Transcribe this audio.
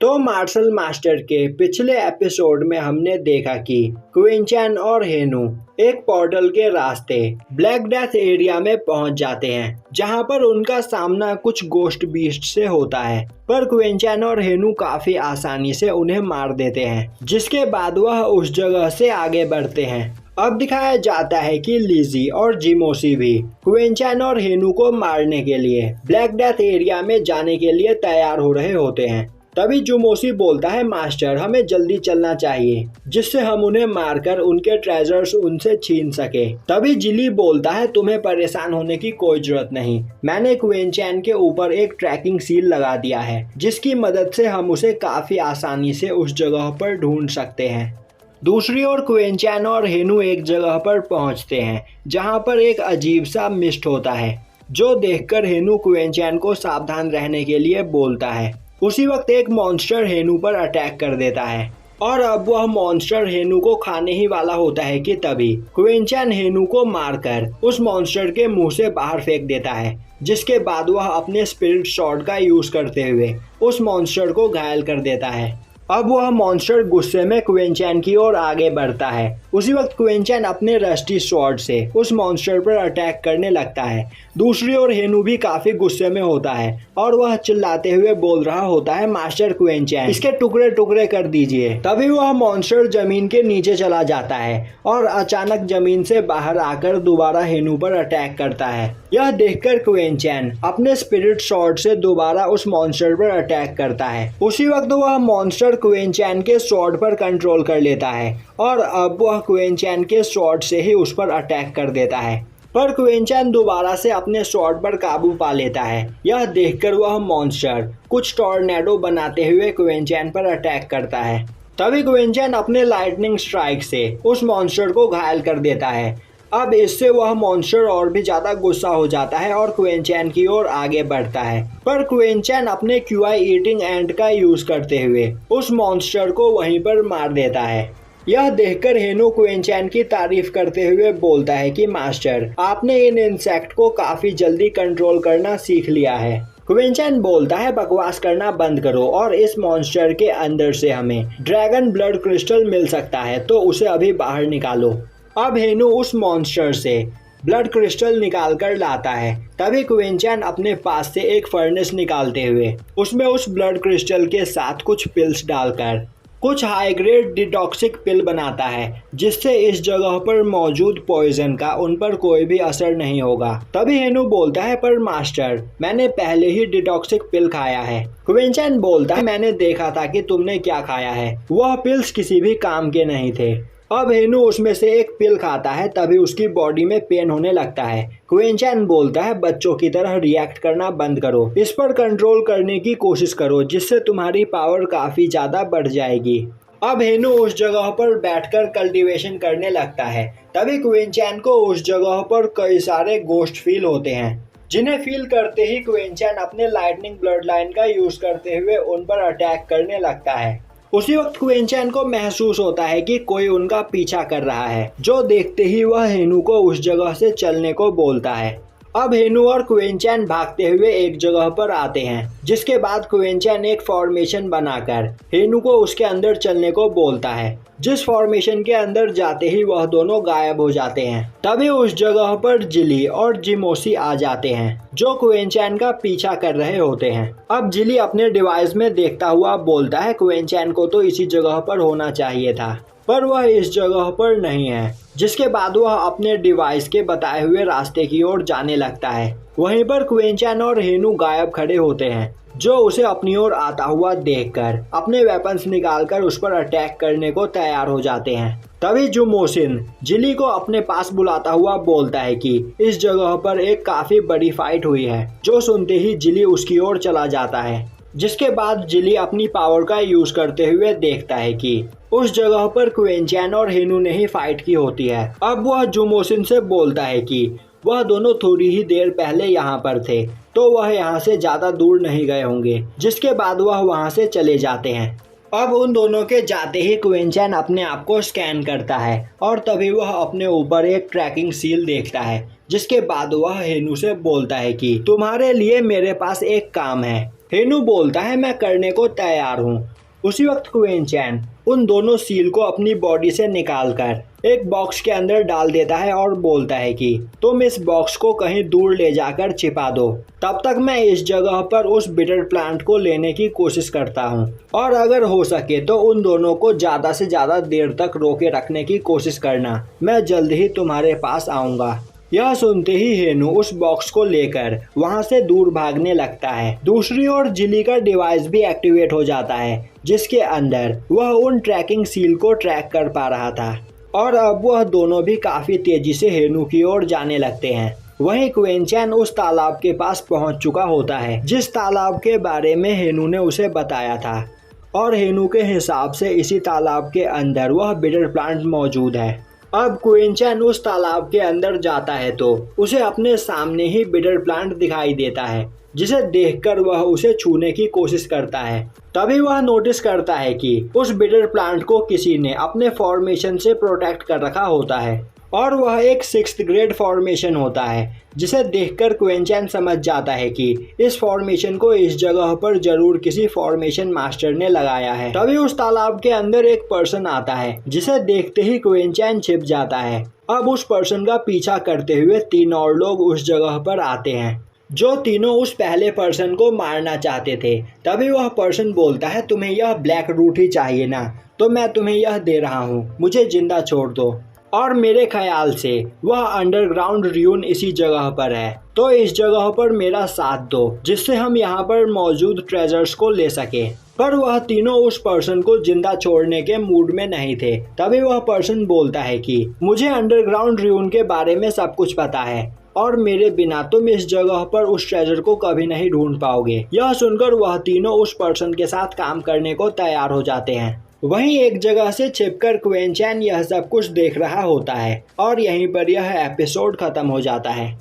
तो martial master के पिछले एपिसोड में हमने देखा कि क्विंचन और हेनु एक पोर्टल के रास्ते ब्लैक डेथ एरिया में पहुंच जाते हैं, जहां पर उनका सामना कुछ गोस्ट बीस्ट से होता है। पर क्विंचन और हेनु काफी आसानी से उन्हें मार देते हैं, जिसके बाद वह उस जगह से आगे बढ़ते हैं। अब दिखाया जाता है कि लिजी और जिमोसी भी क्विंचन और हेनु को मारने के लिए ब्लैक डेथ एरिया में जाने के लिए तैयार हो रहे होते हैं। तभी जुमोसी बोलता है, मास्टर हमें जल्दी चलना चाहिए, जिससे हम उन्हें मारकर उनके ट्रेजर्स उनसे छीन सके। तभी जिली बोलता है, तुम्हें परेशान होने की कोई जरूरत नहीं, मैंने क्विंचन के ऊपर एक ट्रैकिंग सील लगा दिया है, जिसकी मदद से हम उसे काफी आसानी से उस जगह पर ढूंढ सकते हैं। दूसरी ओर क्विंचन और हेनु एक जगह पर पहुंचते हैं, जहां पर एक अजीब सा मिस्ट होता है, जो देखकर हेनु क्विंचन को सावधान रहने के लिए बोलता है। उसी वक्त एक मॉन्स्टर हेनु पर अटैक कर देता है और अब वह मॉन्स्टर हेनु को खाने ही वाला होता है कि तभी क्विंचन हेनु को मारकर उस मॉन्स्टर के मुंह से बाहर फेंक देता है, जिसके बाद वह अपने स्पिरिट शॉट का यूज करते हुए उस मॉन्स्टर को घायल कर देता है। अब वह मॉन्स्टर गुस्से में क्विंचन की ओर आगे बढ़ता है। उसी वक्त क्विंचन अपने रस्टी स्वॉर्ड से उस मॉन्स्टर पर अटैक करने लगता है। दूसरी ओर हेनु भी काफी गुस्से में होता है और वह चिल्लाते हुए बोल रहा होता है, मास्टर क्विंचन इसके टुकड़े टुकड़े कर दीजिए। तभी वह मॉन्स्टर जमीन के नीचे चला जाता है और अचानक जमीन से बाहर आकर दोबारा हेनु पर अटैक करता है। यह देखकर क्विंचन अपने स्पिरिट शॉट से दोबारा उस मॉन्स्टर पर अटैक करता है। उसी वक्त वह मॉन्स्टर क्विंचन के स्वॉर्ड पर कंट्रोल कर लेता है और अब वह क्विंचन के स्वॉर्ड से ही उस पर अटैक कर देता है। पर क्विंचन दोबारा से अपने स्वॉर्ड पर काबू पा लेता है। यह देखकर वह मॉन्स्टर कुछ टॉर्नेडो बनाते हुए क्विंचन पर अटैक करता है। तभी क्विंचन अपने लाइटनिंग स्ट्राइक से उस मॉन्स्टर को घायल कर देता है। अब इससे वह मॉन्स्टर और भी ज्यादा गुस्सा हो जाता है और क्विंचन की ओर आगे बढ़ता है। पर क्विंचन अपने क्यूआई ईटिंग एंट का यूज करते हुए उस मॉन्स्टर को वहीं पर मार देता है। यह देखकर हेनु क्विंचन की तारीफ करते हुए बोलता है कि मास्टर आपने इन इंसेक्ट को काफी जल्दी कंट्रोल करना सीख लिया है। क्विंचन बोलता है, बकवास करना बंद करो और इस मॉन्स्टर के अंदर से हमें ड्रैगन ब्लड क्रिस्टल मिल सकता है, तो उसे अभी बाहर निकालो। अब हेनु उस मॉन्स्टर से ब्लड क्रिस्टल निकाल कर लाता है। तभी क्विंचन अपने पास से एक फर्नेस निकालते हुए उसमें उस ब्लड क्रिस्टल के साथ कुछ पिल्स डालकर कुछ हाई ग्रेड डिटॉक्सिक पिल बनाता है, जिससे इस जगह पर मौजूद पॉइजन का उन पर कोई भी असर नहीं होगा। तभी हेनु बोलता है, पर मास्टर मैंने पहले ही डिटॉक्सिक पिल खाया है। क्विंचन बोलता है, मैंने देखा था कि तुमने क्या खाया है, वह पिल्स किसी भी काम के नहीं थे। अब हेनु उसमें से एक पिल खाता है, तभी उसकी बॉडी में पेन होने लगता है। क्विंचन बोलता है, बच्चों की तरह रिएक्ट करना बंद करो, इस पर कंट्रोल करने की कोशिश करो, जिससे तुम्हारी पावर काफी ज्यादा बढ़ जाएगी। अब हेनु उस जगह पर बैठकर कल्टीवेशन करने लगता है। तभी क्विंचन को उस जगह पर कई सारे गोस्ट फील होते हैं, जिन्हें फील करते ही क्विंचन अपने लाइटनिंग ब्लड लाइन का यूज करते हुए उन पर अटैक करने लगता है। उसी वक्त क्विंचन को महसूस होता है कि कोई उनका पीछा कर रहा है, जो देखते ही वह हेनु को उस जगह से चलने को बोलता है। अब हेनु और क्विंचन भागते हुए एक जगह पर आते हैं, जिसके बाद क्विंचन एक फॉर्मेशन बनाकर हेनु को उसके अंदर चलने को बोलता है। जिस फॉर्मेशन के अंदर जाते ही वह दोनों गायब हो जाते हैं। तभी उस जगह पर जिली और जिमोसी आ जाते हैं, जो क्विंचन का पीछा कर रहे होते हैं। अब जिली अपने डिवाइस में देखता हुआ बोलता है, क्विंचन को तो इसी जगह पर होना चाहिए था, पर वह इस जगह पर नहीं है। जिसके बाद वह अपने डिवाइस के बताए हुए रास्ते की ओर जाने लगता है। वहीं पर क्विंचन और हेनु गायब खड़े होते हैं, जो उसे अपनी ओर आता हुआ देखकर अपने वेपन्स निकालकर उस पर अटैक करने को तैयार हो जाते हैं। तभी जुमोसिन जिली को अपने पास बुलाता हुआ बोलता है कि इस जगह पर एक काफी बड़ी फाइट हुई है, जो सुनते ही जिली उसकी ओर चला जाता है। जिसके बाद जिली अपनी पावर का यूज करते हुए देखता है कि उस जगह पर क्विंचन और हेनु ने ही फाइट की होती है। अब वह जुमोसिन से बोलता है कि वह दोनों थोड़ी ही देर पहले यहाँ पर थे, तो वह यहाँ से ज्यादा दूर नहीं गए होंगे। जिसके बाद वह वहाँ से चले जाते हैं। अब उन दोनों के जाते ही क्विंचन अपने आप को स्कैन करता है और तभी वह अपने ऊपर एक ट्रैकिंग सील देखता है। जिसके बाद वह हेनु से बोलता है कि तुम्हारे लिए मेरे पास एक काम है। हेनू बोलता है मैं करने को तैयार हूँ। उसी वक्त क्वीन चैन उन दोनों सील को अपनी बॉडी से निकालकर एक बॉक्स के अंदर डाल देता है और बोलता है कि तुम इस बॉक्स को कहीं दूर ले जाकर छिपा दो, तब तक मैं इस जगह पर उस बिटर प्लांट को लेने की कोशिश करता हूँ और अगर हो सके तो उन दोनों को ज़्यादा से ज़्यादा देर तक रोके रखने की कोशिश करना। मैं जल्द ही तुम्हारे पास आऊँगा। यह सुनते ही हेनू उस बॉक्स को लेकर वहां से दूर भागने लगता है। दूसरी ओर जिली का डिवाइस भी एक्टिवेट हो जाता है, जिसके अंदर वह उन ट्रैकिंग सील को ट्रैक कर पा रहा था और अब वह दोनों भी काफी तेजी से हेनू की ओर जाने लगते हैं। वहीं क्वीन चैन उस तालाब के पास पहुंच चुका होता है जिस तालाब के बारे में हेनू ने उसे बताया था और हेनू के हिसाब से इसी तालाब के अंदर वह बिटर प्लांट मौजूद है। अब क्वीन चैन उस तालाब के अंदर जाता है तो उसे अपने सामने ही बिटर प्लांट दिखाई देता है, जिसे देखकर वह उसे छूने की कोशिश करता है। तभी वह नोटिस करता है कि उस बिटर प्लांट को किसी ने अपने फॉर्मेशन से प्रोटेक्ट कर रखा होता है और वह एक 6th ग्रेड फॉर्मेशन होता है, जिसे देखकर क्वीन चैन समझ जाता है कि इस फॉर्मेशन को इस जगह पर जरूर किसी फॉर्मेशन मास्टर ने लगाया है। तभी उस तालाब के अंदर एक पर्सन आता है, जिसे देखते ही क्वीन चैन छिप जाता है। अब उस पर्सन का पीछा करते हुए 3 और लोग उस जगह पर आते हैं, जो तीनों उस पहले पर्सन को मारना चाहते थे। तभी वह पर्सन बोलता है तुम्हें यह ब्लैक रूट ही चाहिए ना, तो मैं तुम्हें यह दे रहा हूँ, मुझे जिंदा छोड़ दो। और मेरे ख्याल से वह अंडरग्राउंड र्यून इसी जगह पर है, तो इस जगह पर मेरा साथ दो जिससे हम यहाँ पर मौजूद ट्रेजर्स को ले सके। पर वह तीनों उस पर्सन को जिंदा छोड़ने के मूड में नहीं थे। तभी वह पर्सन बोलता है कि मुझे अंडरग्राउंड र्यून के बारे में सब कुछ पता है और मेरे बिना तुम इस जगह पर उस ट्रेजर को कभी नहीं ढूंढ पाओगे। यह सुनकर वह तीनों उस पर्सन के साथ काम करने को तैयार हो जाते हैं। वहीं एक जगह से छिपकर क्वीन चैन यह सब कुछ देख रहा होता है और यहीं पर यह एपिसोड खत्म हो जाता है।